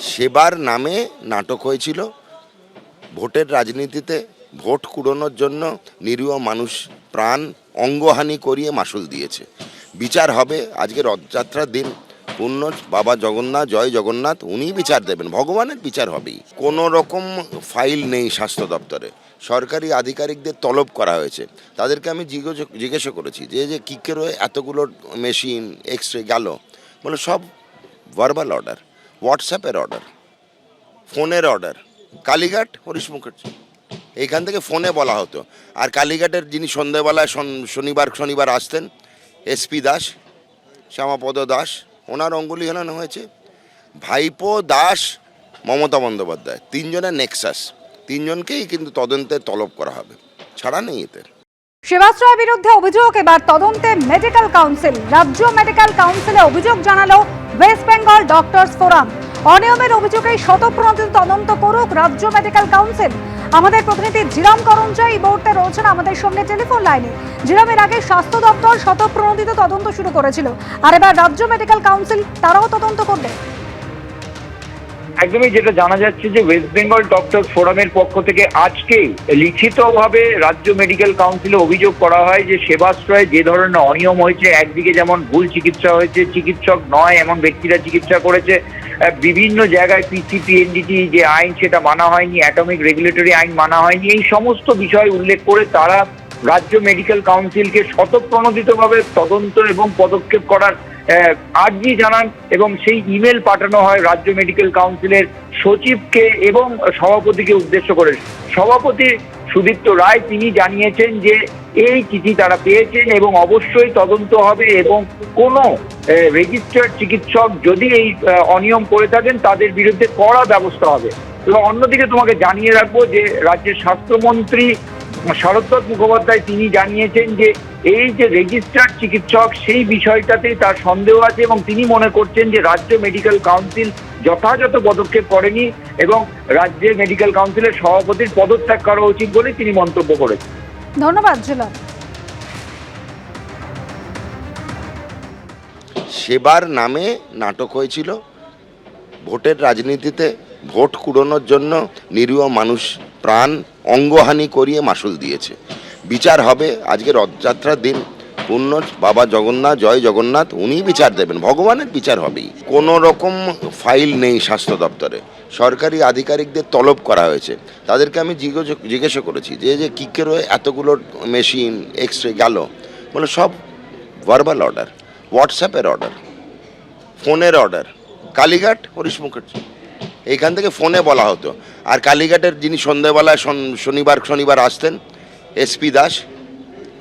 সেবার নামে নাটক হয়েছিল। ভোটের রাজনীতিতে ভোট কুড়োনোর জন্য নিরীহ মানুষ প্রাণ অঙ্গহানি করিয়ে মাসুল দিয়েছে। বিচার হবে। আজকে রথযাত্রার দিন, পূর্ণ বাবা জগন্নাথ, জয় জগন্নাথ, উনিই বিচার দেবেন, ভগবানের বিচার হবেই। কোনো রকম ফাইল নেই স্বাস্থ্য দপ্তরে। সরকারি আধিকারিকদের তলব করা হয়েছে। তাদেরকে আমি জিজ্ঞাসা করেছি যে কী করে এতগুলো মেশিন এক্স রে গেল। বলে সব ভার্বাল অর্ডার, হোয়াটসঅ্যাপের অর্ডার, ফোনের অর্ডার। কালীঘাট হরিশ মুখার্জি, এইখান থেকে ফোনে বলা হতো। আর কালীঘাটের যিনি সন্ধ্যেবেলায় শনিবার আসতেন, এসপি দাস, শ্যামাপদ দাস, ওনার অঙ্গুলি হেলানো হয়েছে। ভাইপো দাস, মমতা বন্দ্যোপাধ্যায়, তিনজনের নেক্সাস, তিনজনকেই কিন্তু তদন্তে তলব করা হবে, ছাড়া নেই এতে। সেবাশ্রয়ের বিরুদ্ধে অভিযোগ এবার তদন্তে মেডিকেল কাউন্সিল। রাজ্য মেডিকেল কাউন্সিলে অভিযোগ জানালো ওয়েস্ট বেঙ্গল ডক্টরস ফোরাম। অনিয়মের অভিযোগে স্বতঃপ্রণোদিত তদন্ত করুক রাজ্য মেডিকেল কাউন্সিল। আমাদের প্রতিনিধি জিরাম করঞ্জাই এই মুহূর্তে রয়েছেন আমাদের সঙ্গে টেলিফোন লাইনে। জিরামের আগে স্বাস্থ্য দপ্তর স্বতঃপ্রণোদিত তদন্ত শুরু করেছিল, আর এবার রাজ্য মেডিকেল কাউন্সিল তারাও তদন্ত করবে। একদমই, যেটা জানা যাচ্ছে যে ওয়েস্ট বেঙ্গল ডক্টর ফোরামের পক্ষ থেকে আজকেই লিখিতভাবে রাজ্য মেডিকেল কাউন্সিলে অভিযোগ করা হয় যে সেবাশ্রয়ে যে ধরনের অনিয়ম হয়েছে, একদিকে যেমন ভুল চিকিৎসা হয়েছে, চিকিৎসক নয় এমন ব্যক্তিরা চিকিৎসা করেছে, বিভিন্ন জায়গায় পিসিপি এনডিটি যে আইন সেটা মানা হয়নি, অ্যাটমিক রেগুলেটরি আইন মানা হয়নি, এই সমস্ত বিষয় উল্লেখ করে তারা রাজ্য মেডিকেল কাউন্সিলকে স্বতঃপ্রণোদিতভাবে তদন্ত এবং পদক্ষেপ করার আর্জি জানান এবং সেই ইমেল পাঠানো হয় রাজ্য মেডিকেল কাউন্সিলের সচিবকে এবং সভাপতিকে উদ্দেশ্য করে। সভাপতি সুদীপ্ত রায় তিনি জানিয়েছেন যে এই চিঠি তারা পেয়েছেন এবং অবশ্যই তদন্ত হবে এবং কোনো রেজিস্টার্ড চিকিৎসক যদি এই অনিয়ম করে থাকেন তাদের বিরুদ্ধে কড়া ব্যবস্থা হবে। এবং অন্যদিকে তোমাকে জানিয়ে রাখবো যে রাজ্যের স্বাস্থ্যমন্ত্রী শরৎচন্দ্র মুখোপাধ্যায় তিনি জানিয়েছেন যে এই যে রেজিস্টার্ড চিকিৎসক সেই বিষয়টাতেই তার সন্দেহ আছে এবং তিনি মনে করছেন যে রাজ্য মেডিকেল কাউন্সিল যথাযথ পদক্ষেপ করেনি এবং রাজ্যের মেডিকেল কাউন্সিলের সভাপতির পদত্যাগ করা উচিত বলে তিনি মন্তব্য করেছেন। ধন্যবাদ জিলাম। সেবার নামে নাটক হয়েছিল। ভোটের রাজনীতিতে ভোট কুড়োনোর জন্য নিরীহ মানুষ প্রাণ অঙ্গহানি করিয়ে মাসুল দিয়েছে। বিচার হবে। আজকে রথযাত্রার দিন, পূর্ণ বাবা জগন্নাথ, জয় জগন্নাথ, উনিই বিচার দেবেন, ভগবানের বিচার হবেই। কোনো রকম ফাইল নেই স্বাস্থ্য দপ্তরে। সরকারি আধিকারিকদের তলব করা হয়েছে। তাদেরকে আমি জিজ্ঞাসা করেছি যে কী করে এতগুলো মেশিন এক্স রে গেল। বলে সব ভার্বাল অর্ডার, হোয়াটসঅ্যাপের অর্ডার, ফোনের অর্ডার। কালীঘাট হরিশ মুখার্জি, এইখান থেকে ফোনে বলা হতো। আর কালীঘাটের যিনি সন্ধ্যেবেলায় শনিবার আসতেন, এসপি দাস,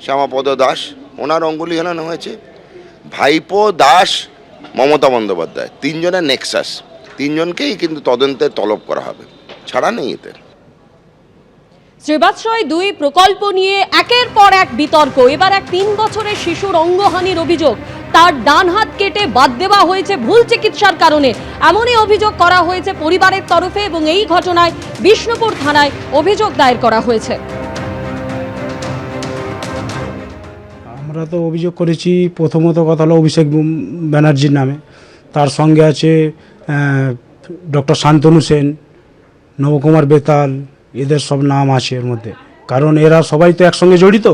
শ্যামাপদ দাস, ওনার অঙ্গুলি হেলানো হয়েছে। ভাইপো দাস, মমতা বন্দ্যোপাধ্যায়, তিনজনের নেক্সাস, তিনজনকেই কিন্তু তদন্তে তলব করা হবে, ছাড়া নেই এতে। সেবাশ্রয় 2 প্রকল্প নিয়ে একের পর এক বিতর্ক। এবার এক 3 বছরের শিশুর অঙ্গহানির অভিযোগ, তার ডান হাত কেটে বাদ দেওয়া হয়েছে ভুল চিকিৎসার কারণে, এমনই অভিযোগ করা হয়েছে পরিবারের তরফে এবং এই ঘটনায় বিষ্ণুপুর থানায় অভিযোগ দায়ের করা হয়েছে। আমরা তো অভিযোগ করেছি, প্রথমত কথা হলো অভিষেক ব্যানার্জির নামে, তার সঙ্গে আছে ডক্টর শান্তনু সেন, নবকুমার বেতাল, এদের সব নাম আছে এর মধ্যে, কারণ এরা সবাই তো একসঙ্গে জড়িত,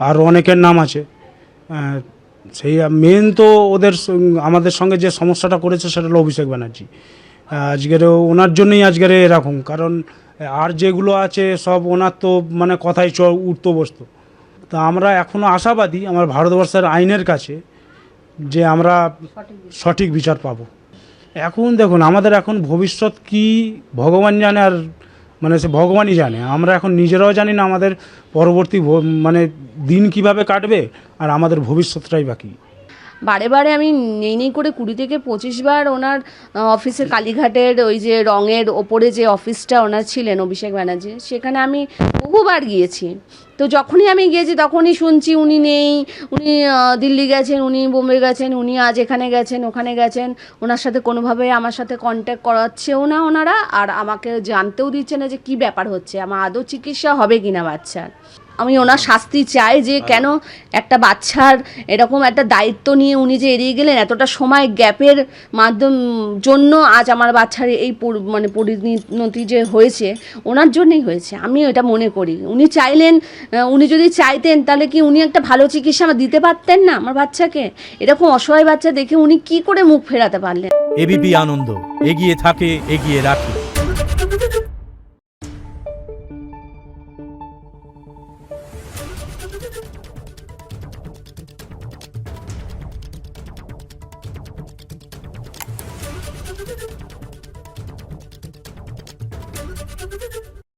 আর অনেকের নাম আছে। সেই মেন তো আমাদের সঙ্গে যে সমস্যাটা করেছে সেটা হলো অভিষেক ব্যানার্জি। আজকের ওনার জন্যই আজকের এরকম, কারণ আর যেগুলো আছে সব ওনার তো মানে কথাই উঠতো বসতো। তা আমরা এখনও আশাবাদী আমার ভারতবর্ষের আইনের কাছে যে আমরা সঠিক বিচার পাবো। এখন দেখুন, আমাদের এখন ভবিষ্যৎ কি ভগবান জানে, আর মানে সে ভগবানই জানে। আমরা এখন নিজেরাও জানি না আমাদের পরবর্তী মানে দিন কিভাবে কাটবে, আর আমাদের ভবিষ্যৎটাই বাকি। বারে বারে আমি নেই করে 20 থেকে 25 বার ওনার অফিসে, কালীঘাটের ওই যে রঙের ওপরে যে অফিসটা ওনার ছিলেন অভিষেক ব্যানার্জি, সেখানে আমি বহুবার গিয়েছি। তো যখনই আমি গিয়েছি তখনই শুনছি উনি নেই, উনি দিল্লি গেছেন, উনি বোম্বে গেছেন, উনি আজ এখানে গেছেন, ওখানে গেছেন। ওনার সাথে কোনোভাবে আমার সাথে কন্ট্যাক্ট করাচ্ছেও না ওনারা, আর আমাকে জানতেও দিচ্ছে না যে কী ব্যাপার হচ্ছে, আমার আদৌ চিকিৎসা হবে কিনা বাচ্চার। আমি ওনার শাস্তি চাই, যে কেন একটা বাচ্চার এরকম একটা দায়িত্ব নিয়ে উনি যে এড়িয়ে গেলেন, এতটা সময় গ্যাপের জন্য আজ আমার বাচ্চার এই মানে পরিণতি যে হয়েছে ওনার জন্যই হয়েছে, আমি এটা মনে করি। উনি চাইলেন, উনি যদি চাইতেন তাহলে কি উনি একটা ভালো চিকিৎসা আমার দিতে পারতেন না আমার বাচ্চাকে? এরকম অসহায় বাচ্চা দেখে উনি কি করে মুখ ফেরাতে পারলেন? এবিপি আনন্দ, এগিয়ে থাকে, এগিয়ে রাখে।